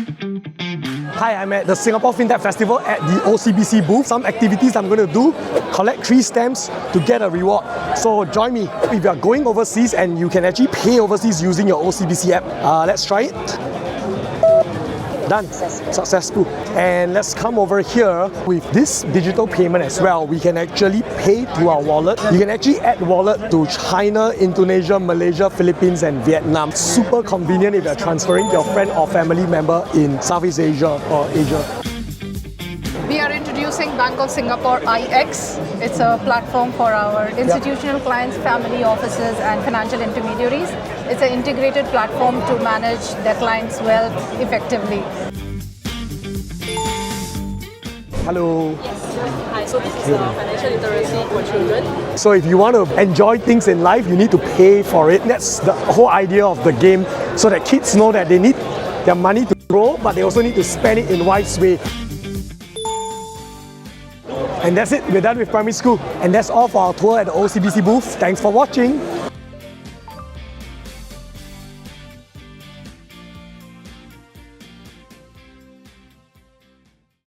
Hi, I'm at the Singapore FinTech Festival at the OCBC booth. Some activities I'm going to do, collect 3 stamps to get a reward. So join me. If you are going overseas and you can actually pay overseas using your OCBC app. Let's try it. Done. Successful. And let's come over here with this digital payment as well. We can actually pay to our wallet. You can actually add wallet to China, Indonesia, Malaysia, Philippines and Vietnam. Super convenient if you're transferring your friend or family member in Southeast Asia or Asia. We are introducing Bank of Singapore IX. It's a platform for our institutional clients, family offices and financial intermediaries. It's an integrated platform to manage their clients' wealth effectively. Hello. Yes. Hi, so this is financial literacy for children. So if you want to enjoy things in life, you need to pay for it. That's the whole idea of the game, so that kids know that they need their money to grow, but they also need to spend it in wise way. And that's it, we're done with primary school. And that's all for our tour at the OCBC booth. Thanks for watching.